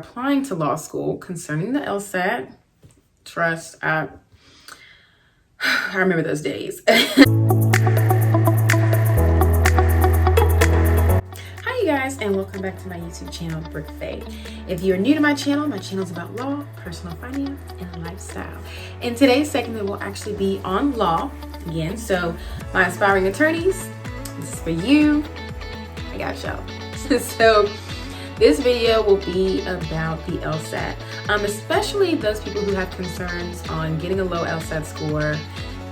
applying to law school concerning the LSAT. Trust, I remember those days. Hi you guys, and welcome back to my YouTube channel, Brook Faye. If you're new to my channel is about law, personal finance, and lifestyle. And today's segment will actually be on law again. So my aspiring attorneys, this is for you. I got y'all. So this video will be about the LSAT, especially those people who have concerns on getting a low LSAT score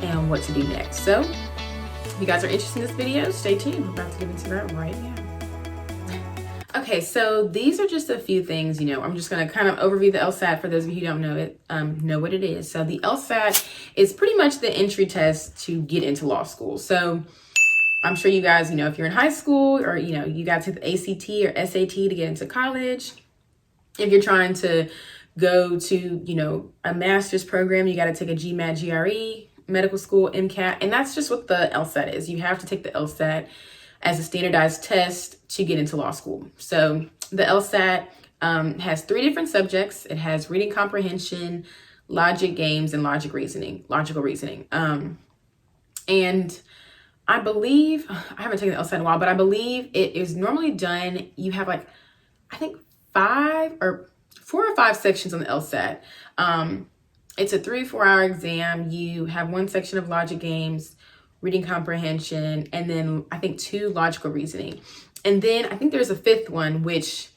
and what to do next. So if you guys are interested in this video, stay tuned. We're about to get into that right now. Okay, so these are just a few things, I'm just going to kind of overview the LSAT for those of you who don't know it, know what it is. So the LSAT is pretty much the entry test to get into law school. So I'm sure you guys, if you're in high school or, you got to take the ACT or SAT to get into college. If you're trying to go to, a master's program, you got to take a GMAT, GRE, medical school, MCAT. And that's just what the LSAT is. You have to take the LSAT as a standardized test to get into law school. So the LSAT has 3 different subjects. It has reading comprehension, logic games, and logical reasoning. And I believe, I haven't taken the LSAT in a while, but I believe it is normally done, you have I think 4 or 5 sections on the LSAT. It's a 3-4 hour exam. You have 1 section of logic games, reading comprehension, and then I think 2 logical reasoning. And then I think there's a 5th one, which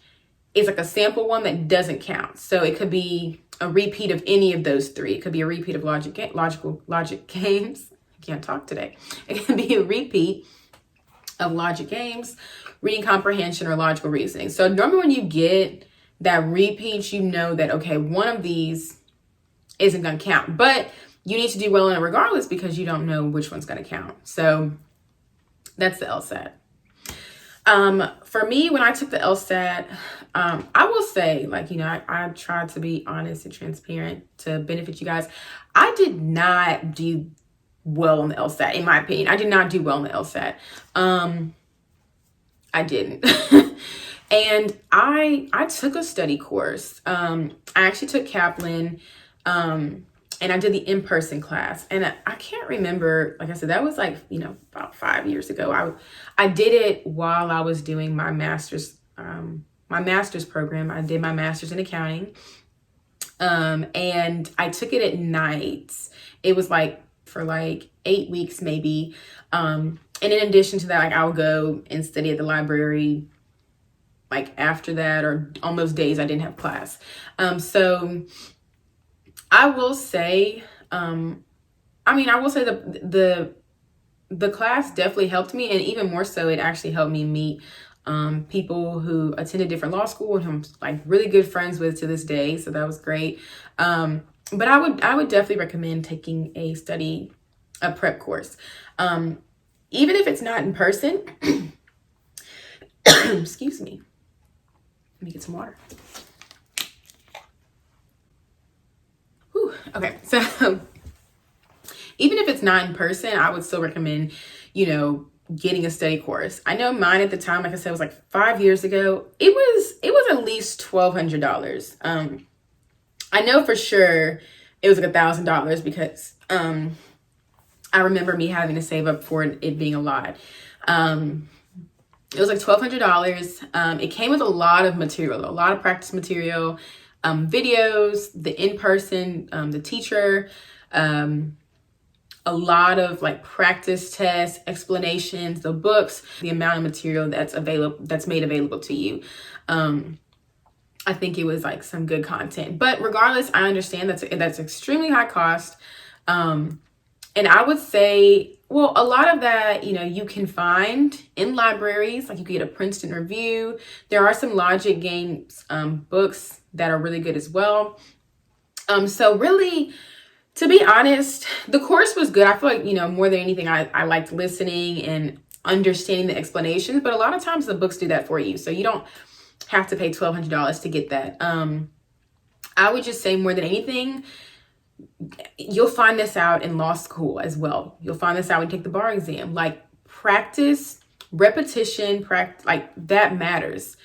is like a sample one that doesn't count. So it could be a repeat of any of those 3. It could be a repeat of logic games. I can't talk today. It can be a repeat of logic games, reading comprehension, or logical reasoning. So normally when you get that repeat, you know that, okay, one of these isn't going to count, but you need to do well in it regardless because you don't know which one's going to count. So that's the LSAT. For me, when I took the LSAT, I will say, I tried to be honest and transparent to benefit you guys. I did not do well on the LSAT, in my opinion. I did not do well on the LSAT. I didn't. And I took a study course. I actually took Kaplan, and I did the in-person class. And I can't remember, like I said, that was about 5 years ago. I did it while I was doing my master's program. I did my master's in accounting. And I took it at night. It was for 8 weeks maybe. And in addition to that, I would go and study at the library after that, or on those days I didn't have class. So I will say, the class definitely helped me, and even more so, it actually helped me meet people who attended different law school and who I'm really good friends with to this day. So that was great. But I would definitely recommend taking a prep course. Even if it's not in person, excuse me, let me get some water. Whew. Okay. So even if it's not in person, I would still recommend, getting a study course. I know mine at the time, like I said, was 5 years ago. It was at least $1,200. I know for sure it was $1,000 because I remember me having to save up for it being a lot. It was $1,200. It came with a lot of material, a lot of practice material, videos, the in-person, the teacher, a lot of practice tests, explanations, the books, the amount of material that's made available to you. I think it was some good content, but regardless, I understand that's extremely high cost. And I would say, well, a lot of that, you can find in libraries. You can get a Princeton Review. There are some logic games books that are really good as well. So really, to be honest, the course was good. I feel more than anything, I liked listening and understanding the explanations, but a lot of times the books do that for you. So you don't have to pay $1,200 to get that. I would just say more than anything, you'll find this out in law school as well. You'll find this out when you take the bar exam. Practice, repetition, that matters.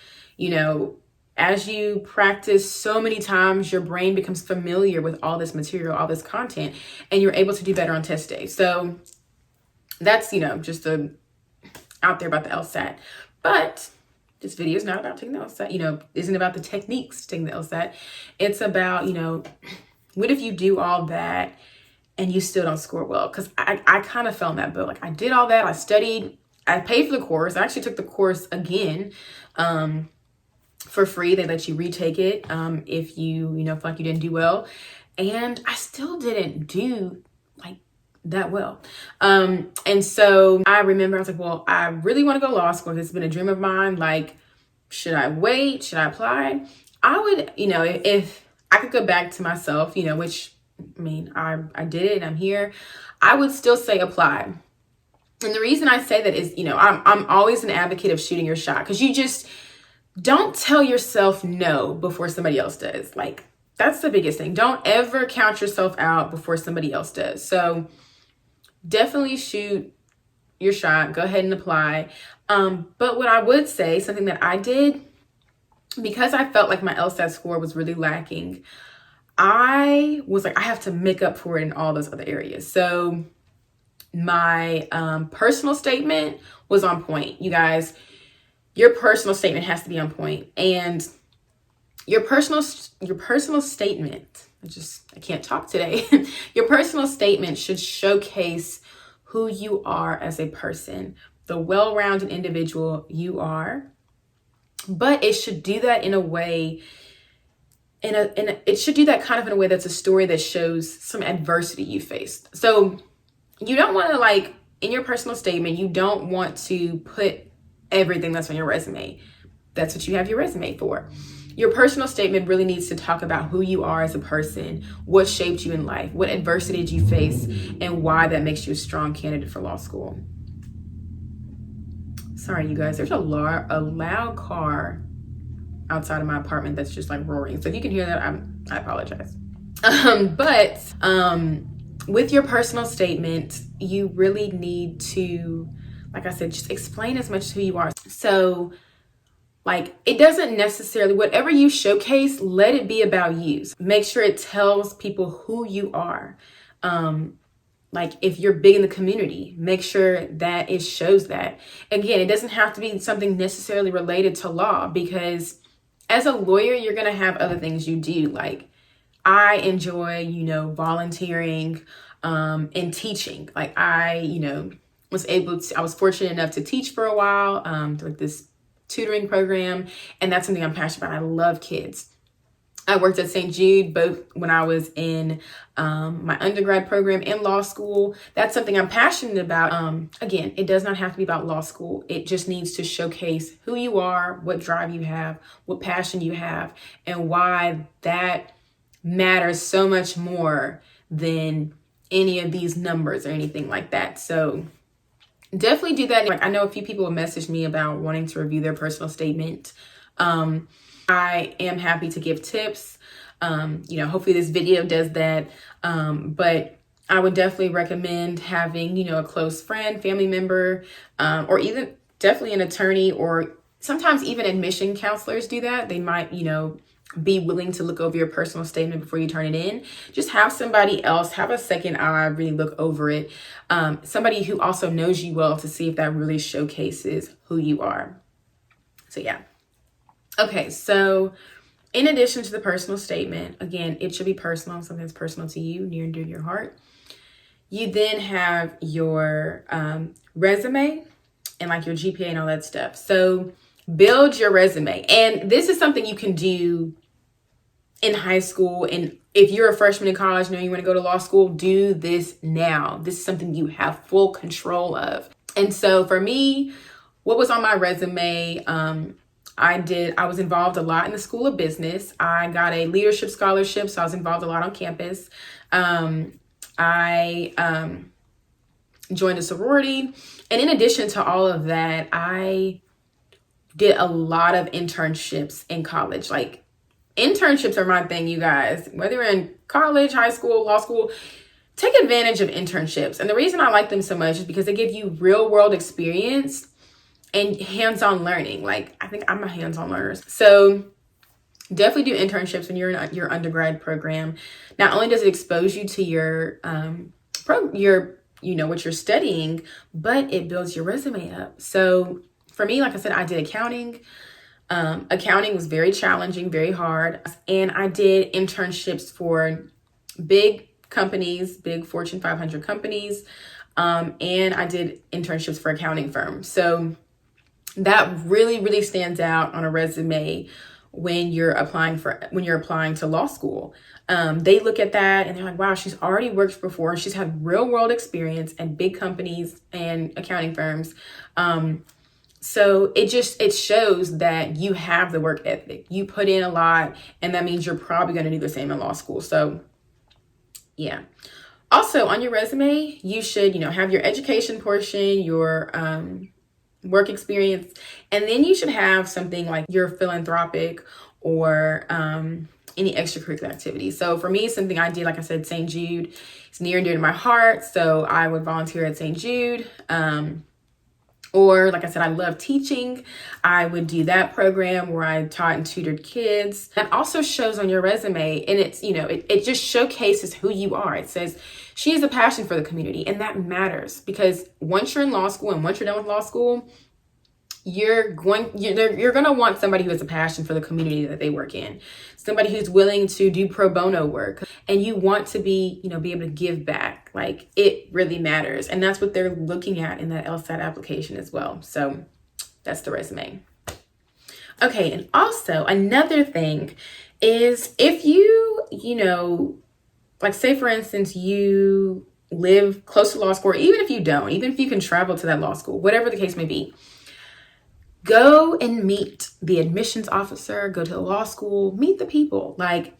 As you practice so many times, your brain becomes familiar with all this material, all this content, and you're able to do better on test day. So that's, just out there about the LSAT. But this video is not about taking the LSAT, isn't about the techniques to taking the LSAT. It's about, what if you do all that and you still don't score well? Because I kind of fell in that boat. Like, I did all that. I studied. I paid for the course. I actually took the course again for free. They let you retake it if you, feel like you didn't do well. And I still didn't do like that well. And so I remember I was like, well, I really want to go to law school. It's been a dream of mine. Like, should I wait? Should I apply? I would, if I could go back to myself, which, I did it and I'm here, I would still say apply. And the reason I say that is, I'm always an advocate of shooting your shot, because you just don't tell yourself no before somebody else does. Like, that's the biggest thing. Don't ever count yourself out before somebody else does. So definitely shoot your shot. Go ahead and apply. But what I would say, something that I did, because I felt like my LSAT score was really lacking, I was like, I have to make up for it in all those other areas. So my personal statement was on point. You guys, your personal statement has to be on point. And your personal statement, I can't talk today. Your personal statement should showcase who you are as a person, the well-rounded individual you are. But it should do that in a way, it should do that kind of in a way that's a story that shows some adversity you faced. So you don't want to, like, in your personal statement, you don't want to put everything that's on your resume. That's what you have your resume for. Your personal statement really needs to talk about who you are as a person, what shaped you in life, what adversity did you face, and why that makes you a strong candidate for law school. Sorry, you guys, there's a loud car outside of my apartment that's just like roaring. So if you can hear that, I apologize. But with your personal statement, you really need to, like I said, just explain as much who you are. So, like, it doesn't necessarily, whatever you showcase, let it be about you. Make sure it tells people who you are. Like, if you're big in the community, make sure that it shows that. Again, it doesn't have to be something necessarily related to law, because as a lawyer, you're going to have other things you do. Like, I enjoy, volunteering and teaching. Like, I was fortunate enough to teach for a while, like this tutoring program, and that's something I'm passionate about. I love kids. I worked at St. Jude both when I was in my undergrad program and law school. That's something I'm passionate about. Again, it does not have to be about law school. It just needs to showcase who you are, what drive you have, what passion you have, and why that matters so much more than any of these numbers or anything like that. So definitely do that. Like, I know a few people have messaged me about wanting to review their personal statement. I am happy to give tips. Hopefully this video does that. But I would definitely recommend having, a close friend, family member, or even definitely an attorney, or sometimes even admission counselors do that. They might, be willing to look over your personal statement before you turn it in. Just have somebody else, have a second eye, really look over it. Somebody who also knows you well, to see if that really showcases who you are. So yeah. Okay, so in addition to the personal statement, again, it should be personal, something that's personal to you, near and dear to your heart. You then have your resume and like your GPA and all that stuff. So build your resume. And this is something you can do in high school. And if you're a freshman in college, you want to go to law school, do this now. This is something you have full control of. And so for me, what was on my resume, I was involved a lot in the School of Business. I got a leadership scholarship, so I was involved a lot on campus. I joined a sorority. And in addition to all of that, I did a lot of internships in college. Like, internships are my thing, you guys. Whether you're in college, high school, law school, take advantage of internships. And the reason I like them so much is because they give you real world experience and hands-on learning. Like, I think I'm a hands-on learner. So Definitely do internships when you're in your undergrad program. Not only does it expose you to your what you're studying, but it builds your resume up. So for me, like I said, I did accounting. Accounting was very challenging, very hard. And I did internships for big companies, big Fortune 500 companies. And I did internships for accounting firms. So that really, really stands out on a resume when you're applying to law school. They look at that and they're like, wow, she's already worked before. She's had real world experience at big companies and accounting firms. So it shows that you have the work ethic. You put in a lot, and that means you're probably going to do the same in law school. So yeah. Also on your resume, you should, have your education portion, your work experience, and then you should have something like your philanthropic or any extracurricular activities. So for me, something I did, like I said, St. Jude, it's near and dear to my heart. So I would volunteer at St. Jude. Or like I said, I love teaching. I would do that program where I taught and tutored kids. That also shows on your resume, and it's, it just showcases who you are. It says she has a passion for the community, and that matters because once you're in law school and once you're done with law school, you're going to want somebody who has a passion for the community that they work in, somebody who's willing to do pro bono work, and you want to be able to give back. Like, it really matters. And that's what they're looking at in that LSAT application as well. So that's the resume. Okay. And also another thing is if you, like say for instance, you live close to law school, or even if you don't, even if you can travel to that law school, whatever the case may be, go and meet the admissions officer, go to the law school, meet the people. Like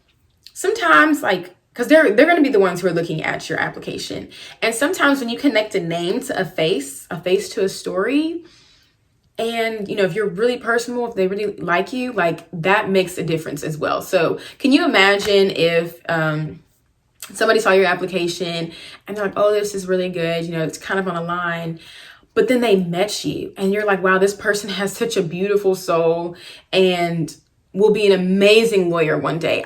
sometimes, because they're going to be the ones who are looking at your application. And sometimes when you connect a name to a face to a story, and, if you're really personable, if they really like you, like that makes a difference as well. So can you imagine if somebody saw your application and they're like, oh, this is really good. It's kind of on a line. But then they met you and you're like, wow, this person has such a beautiful soul and will be an amazing lawyer one day.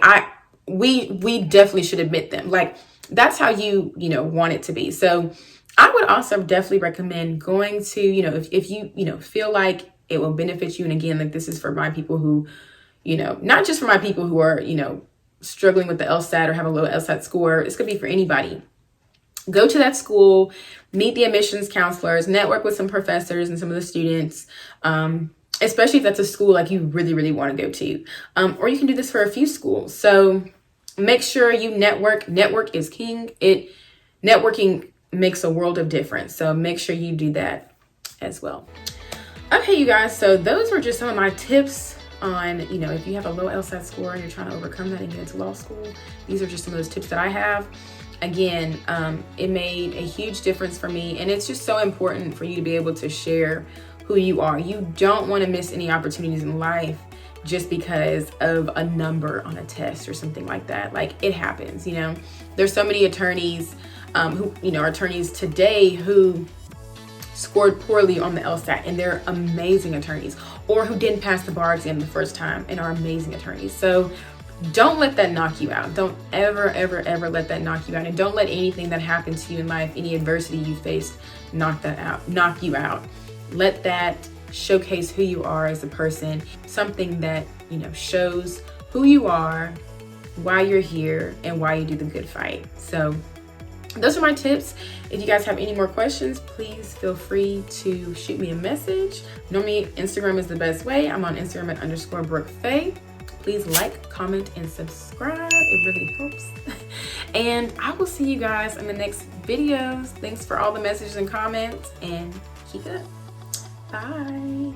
We definitely should admit them. Like that's how you want it to be. So I would also definitely recommend going to, if you, feel like it will benefit you. And again, like this is for my people who, not just for my people who are, struggling with the LSAT or have a low LSAT score. It's going to be for anybody. Go to that school, meet the admissions counselors, network with some professors and some of the students, especially if that's a school like you really, really want to go to. Or you can do this for a few schools. So make sure you network. Network is king. Networking makes a world of difference. So make sure you do that as well. Okay, you guys. So those were just some of my tips on, if you have a low LSAT score and you're trying to overcome that and get into law school. These are just some of those tips that I have. Again, it made a huge difference for me, and it's just so important for you to be able to share who you are. You don't want to miss any opportunities in life just because of a number on a test or something like that. Like it happens, There's so many attorneys who, attorneys today who scored poorly on the LSAT and they're amazing attorneys, or who didn't pass the bar exam the first time and are amazing attorneys. So don't let that knock you out. Don't ever, ever, ever let that knock you out. And don't let anything that happens to you in life, any adversity you faced, knock you out. Let that showcase who you are as a person, something that, shows who you are, why you're here, and why you do the good fight. So those are my tips. If you guys have any more questions, please feel free to shoot me a message. Normally, Instagram is the best way. I'm on Instagram at _brookefay. Please like, comment, and subscribe. It really helps. And I will see you guys in the next videos. Thanks for all the messages and comments, and keep it up. Bye.